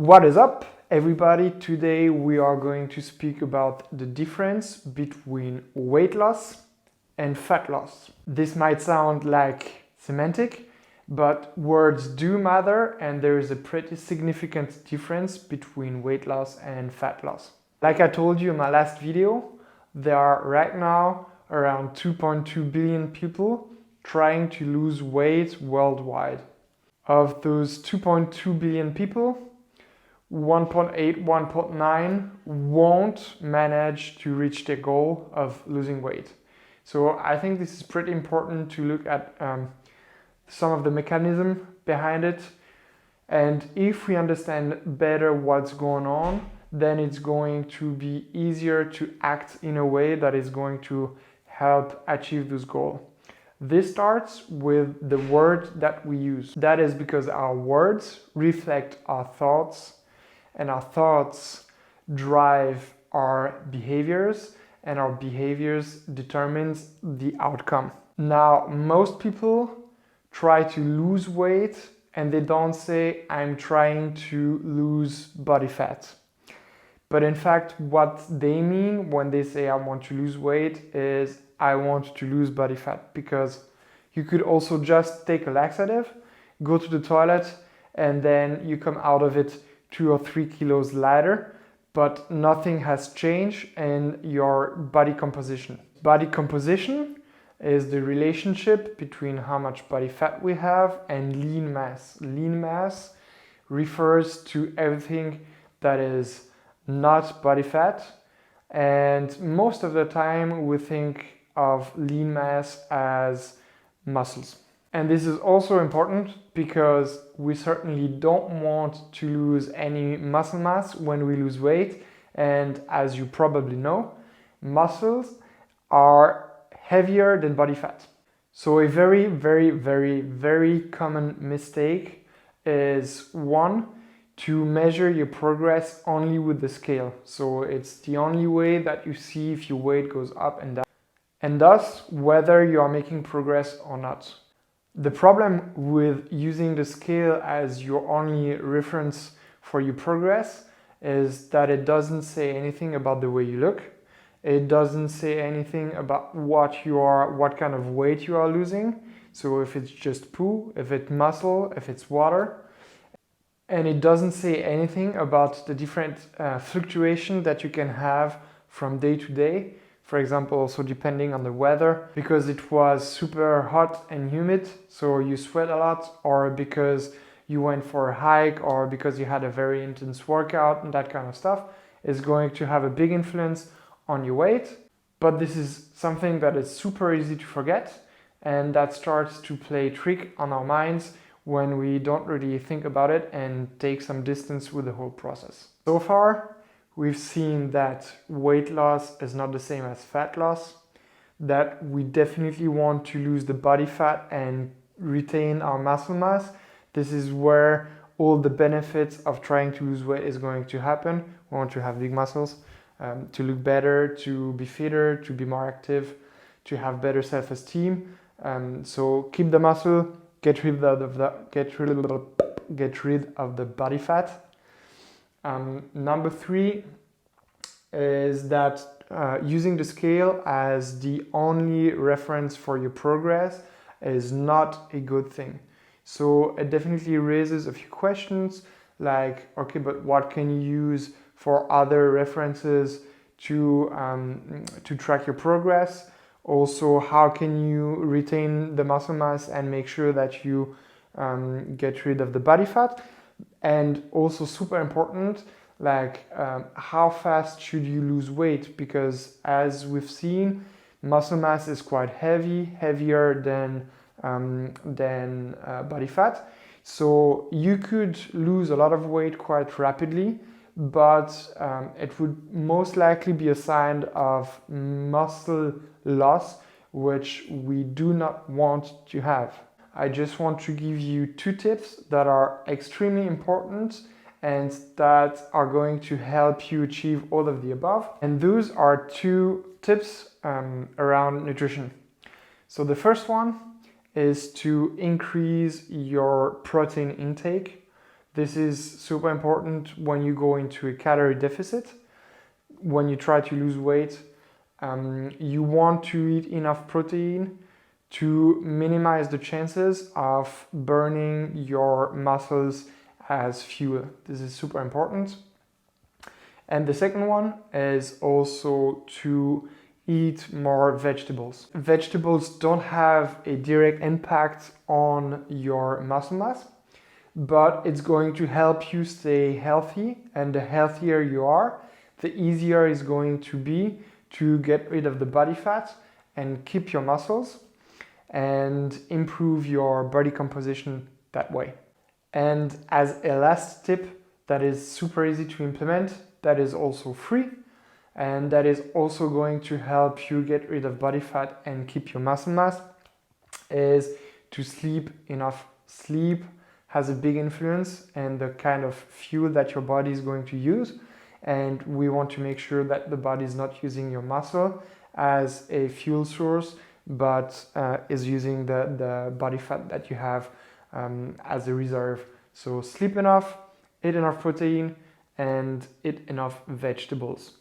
What is up, everybody? Today we are going to speak about the difference between weight loss and fat loss. This might sound like semantic, but words do matter, and there is a pretty significant difference between weight loss and fat loss. Like I told you in my last video, there are right now around 2.2 billion people trying to lose weight worldwide. Of those 2.2 billion people, 1.8, 1.9 won't manage to reach their goal of losing weight. So I think this is pretty important to look at some of the mechanism behind it. And if we understand better what's going on, then it's going to be easier to act in a way that is going to help achieve this goal. This starts with the word that we use. That is because our words reflect our thoughts, and our thoughts drive our behaviors, and our behaviors determines the outcome. Now, most people try to lose weight and they don't say, I'm trying to lose body fat. But in fact, what they mean when they say I want to lose weight is I want to lose body fat, because you could also just take a laxative, go to the toilet, and then you come out of it 2 or 3 kilos lighter, but nothing has changed in your body composition. Body composition is the relationship between how much body fat we have and lean mass. Lean mass refers to everything that is not body fat, and most of the time we think of lean mass as muscles. And this is also important because we certainly don't want to lose any muscle mass when we lose weight. And as you probably know, muscles are heavier than body fat. So a very, very, very, very common mistake is one, to measure your progress only with the scale. So it's the only way that you see if your weight goes up and down, and thus whether you are making progress or not. The problem with using the scale as your only reference for your progress is that it doesn't say anything about the way you look. It doesn't say anything about what kind of weight you are losing. So if it's just poo, if it's muscle, if it's water. And it doesn't say anything about the different fluctuation that you can have from day to day. For example, also depending on the weather, because it was super hot and humid, so you sweat a lot, or because you went for a hike, or because you had a very intense workout, and that kind of stuff is going to have a big influence on your weight. But this is something that is super easy to forget, and that starts to play trick on our minds when we don't really think about it and take some distance with the whole process. So far, we've seen that weight loss is not the same as fat loss, that we definitely want to lose the body fat and retain our muscle mass. This is where all the benefits of trying to lose weight is going to happen. We want to have big muscles, to look better, to be fitter, to be more active, to have better self-esteem. So keep the muscle, get rid of the body fat. Number 3 is that using the scale as the only reference for your progress is not a good thing. So it definitely raises a few questions like, okay, but what can you use for other references to track your progress? Also, how can you retain the muscle mass and make sure that you get rid of the body fat? And also super important, like how fast should you lose weight? Because as we've seen, muscle mass is quite heavier than body fat. So you could lose a lot of weight quite rapidly, but it would most likely be a sign of muscle loss, which we do not want to have. I just want to give you 2 tips that are extremely important and that are going to help you achieve all of the above. And those are 2 tips around nutrition. So the first one is to increase your protein intake. This is super important when you go into a calorie deficit. When you try to lose weight, you want to eat enough protein to minimize the chances of burning your muscles as fuel. This is super important. And the second one is also to eat more vegetables. Vegetables don't have a direct impact on your muscle mass, but it's going to help you stay healthy. And the healthier you are, the easier it's going to be to get rid of the body fat and keep your muscles and improve your body composition that way. And as a last tip that is super easy to implement, that is also free, and that is also going to help you get rid of body fat and keep your muscle mass, is to sleep enough. Sleep has a big influence in the kind of fuel that your body is going to use, and we want to make sure that the body is not using your muscle as a fuel source, but is using the body fat that you have as a reserve. So sleep enough, eat enough protein, and eat enough vegetables.